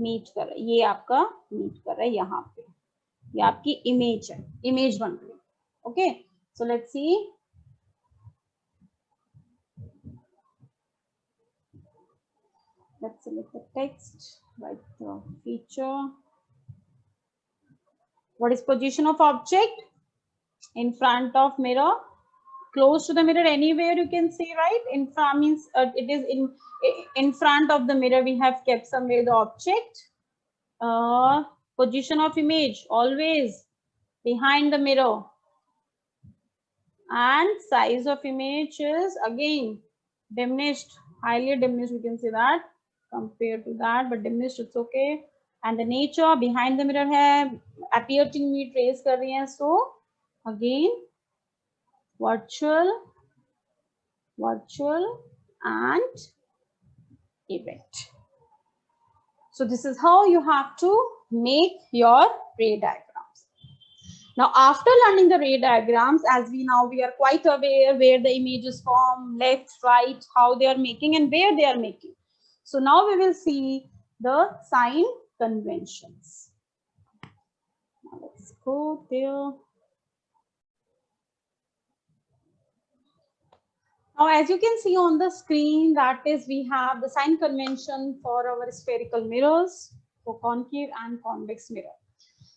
मीट कर रहा है, ये आपका मीट कर रहा है यहाँ पे, ये आपकी इमेज है, इमेज बन रही है. Okay, so let's C. Let's select the text, write the feature. What is position of object? In front of mirror, close to the mirror, anywhere you can see, right? In front means it is in front of the mirror. We have kept somewhere the object. Position of image, always behind the mirror. And size of image is again diminished, highly diminished. We can say that compared to that, but diminished, it's okay. And the nature behind the mirror hai appear to me trace kar rahi hai, so again virtual and event. So this is how you have to make your ray diagrams. Now, after learning the ray diagrams, as we are quite aware where the images form, left, right, how they are making and where they are making. So now we will see the sign conventions. Now let's go there. Now, as you can see on the screen, that is, we have the sign convention for our spherical mirrors, for concave and convex mirror.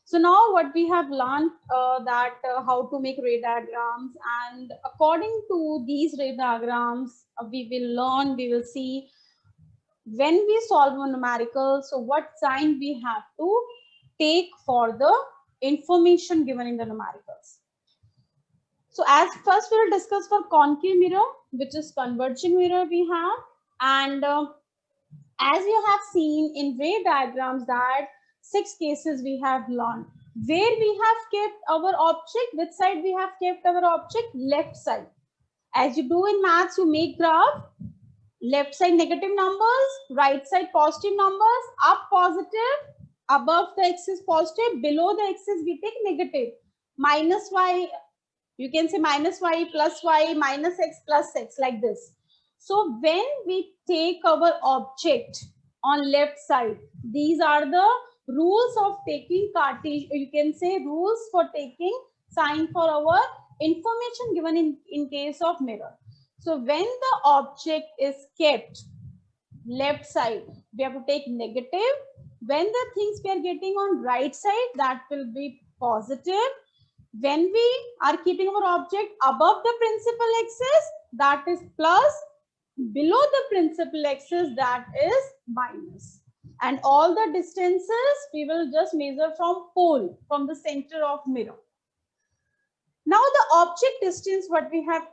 So now what we have learned how to make ray diagrams, and according to these ray diagrams, we will see when we solve a numerical, so what sign we have to take for the information given in the numericals. So as first we will discuss for concave mirror, which is converging mirror we have, and as you have seen in ray diagrams that 6 cases we have learned, where we have kept our object, which side we have kept our object, left side. As you do in maths, you make graph, left side negative numbers, right side positive numbers, up positive, above the axis positive, below the axis we take negative, minus y, you can say minus y, minus x, plus x, like this. So when we take our object on left side, these are the rules of taking Cartesian, you can say rules for taking sign for our information given in case of mirror. So when the object is kept left side, we have to take negative. When the things we are getting on right side, that will be positive. When we are keeping our object above the principal axis, that is plus. Below the principal axis, that is minus. And all the distances we will just measure from pole, from the center of mirror. Now the object distance, what we have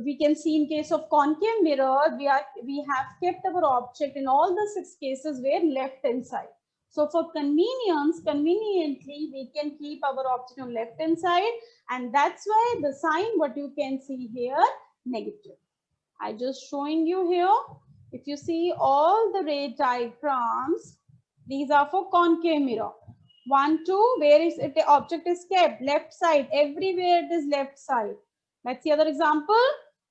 we can see in case of concave mirror, we have kept our object in all the 6 cases where left hand side. So for conveniently, we can keep our object on left hand side, and that's why the sign what you can see here, negative. I just showing you here. If you see all the ray diagrams, these are for concave mirror. 1, 2, where is it? The object is kept left side. Everywhere it is left side. Let's see other example.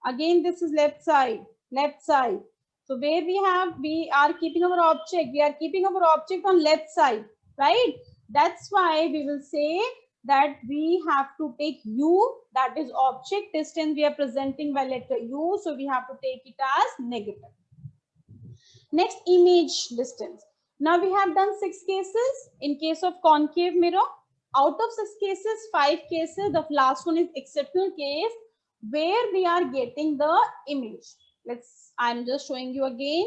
Again, this is left side, left side. So where we are keeping our object. We are keeping our object on left side, right? That's why we will say that we have to take U, that is object distance we are presenting by letter U. So we have to take it as negative. Next, image distance. Now we have done 6 cases in case of concave mirror. Out of 6 cases, 5 cases, the last one is exceptional case where we are getting the image. I'm just showing you again.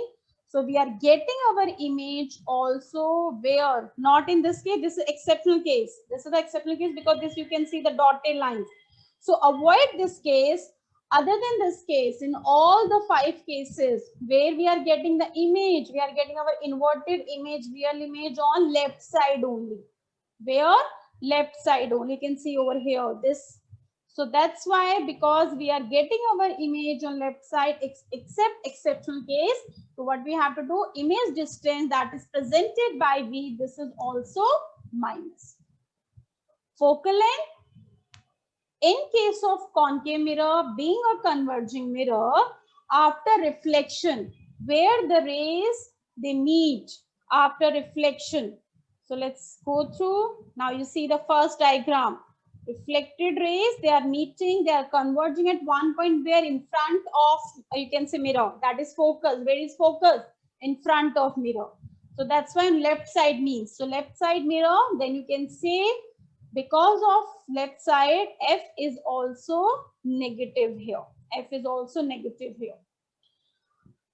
So we are getting our image also where, not in this case, this is exceptional case. This is the exceptional case because this you can see the dotted lines. So avoid this case. Other than this case, in all the 5 cases where we are getting the image, we are getting our inverted image, real image on left side only. Where? Left side only. You can see over here, this. So that's why, because we are getting our image on left side, except exceptional case. So what we have to do, image distance that is presented by V, this is also minus. Focal length. In case of concave mirror being a converging mirror, after reflection, where the rays they meet after reflection. So let's go through. Now you see the first diagram. Reflected rays, they are meeting, they are converging at one point where in front of, you can say mirror, that is focus. Where is focus? In front of mirror. So that's why left side means. So left side mirror, then you can say because of left side, F is also negative here. F is also negative here.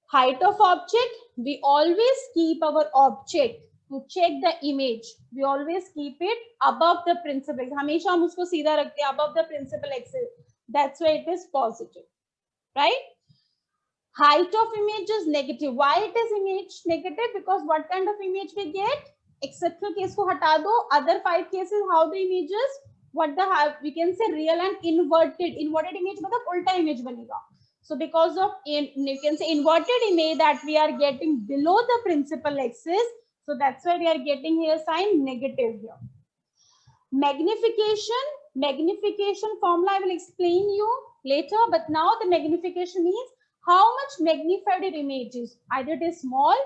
Height of object, we always keep our object to check the image. We always keep it above the principal axis. हमेशा हम उसको सीधा रखते हैं above the principal axis. That's why it is positive, right? Height of image is negative. Why it is image negative? Because what kind of image we get? Exceptional case को हटा दो. Other 5 cases, how the images? What the we can say real and inverted. Inverted image मतलब उल्टा image बनेगा. So because of you can say inverted image that we are getting below the principal axis. So that's why we are getting here sign negative here. Magnification. Magnification formula I will explain you later. But now the magnification means how much magnified your image is. Either it is small,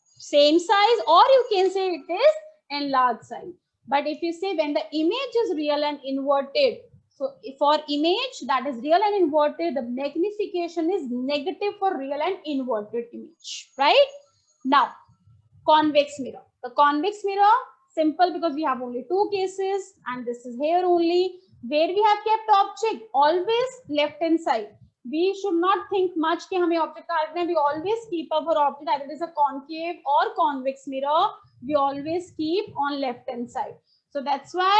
same size, or you can say it is enlarged size. But if you say when the image is real and inverted, so for image that is real and inverted, the magnification is negative for real and inverted image, right? Now, convex mirror. The convex mirror, simple because we have only 2 cases and this is here only. Where we have kept object, always left hand side. We should not think much कि हमें object कहाँ रखना है. We always keep our object, either it is a concave or convex mirror, we always keep on left hand side. So that's why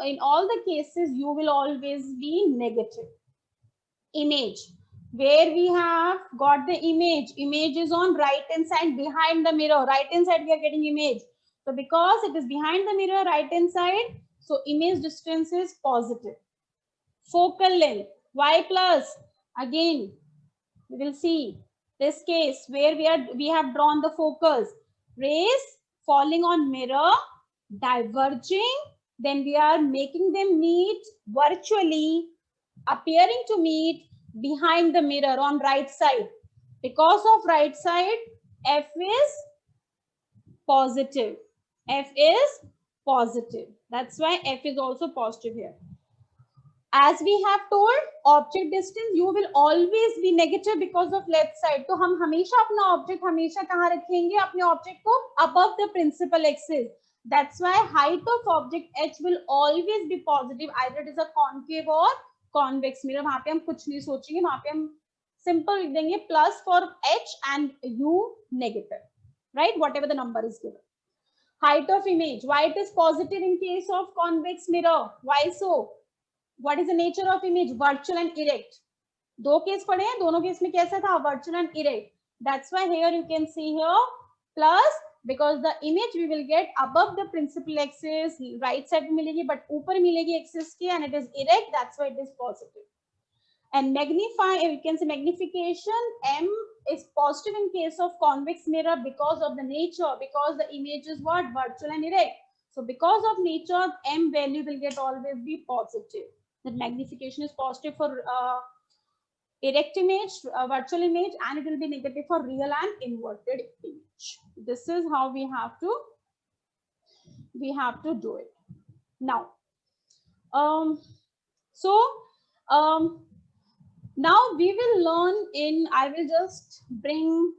in all the cases you will always be negative. Image, where we have got the image is on right hand side behind the mirror. Right hand side we are getting image. So because it is behind the mirror, right hand side, so image distance is positive. Focal length, y plus, again we will see this case where we have drawn the focus. Rays falling on mirror, diverging, then we are making them meet virtually, appearing to meet behind the mirror on right side. Because of right side, F is positive. F is positive. That's why F is also positive here. As we have told, object distance you will always be negative because of left side. तो हम हमेशा अपना object हमेशा कहाँ रखेंगे? अपने object को above the principal axis. That's why height of object H will always be positive. Either it is a concave or convex mirror. वहाँ पे हम कुछ नहीं सोचेंगे. वहाँ पे हम simple लिख देंगे plus for H and U negative. Right? Whatever the number is given. Height of image. Why it is positive in case of convex mirror? Why so? What is the nature of image? Virtual and erect. दो case पढ़े हैं, दोनों case में कैसा था? Virtual and erect. That's why here you can see here plus because the image we will get above the principal axis, right side में मिलेगी, but ऊपर मिलेगी axis के and it is erect. That's why it is positive. And magnify, you can say magnification, M is positive in case of convex mirror because of the nature, because the image is what? Virtual and erect. So because of nature, M value will get always be positive. The magnification is positive for erect image, virtual image, and it will be negative for real and inverted image. This is how we have to do it. Now, now we will learn I will just bring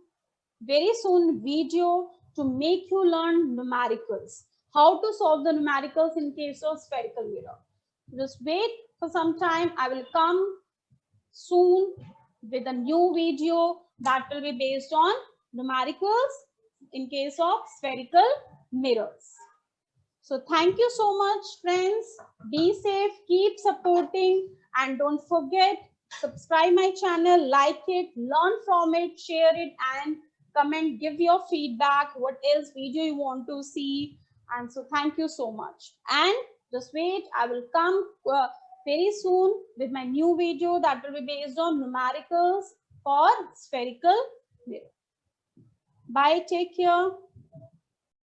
very soon video to make you learn numericals. How to solve the numericals in case of spherical mirror. Just wait for some time. I will come soon with a new video that will be based on numericals in case of spherical mirrors. So thank you so much, friends. Be safe, keep supporting, and don't forget, subscribe my channel, like it, learn from it, share it, and comment, give your feedback, what else video you want to see. And so thank you so much. And just wait, I will come very soon with my new video that will be based on numericals for spherical mirror. Bye, take care.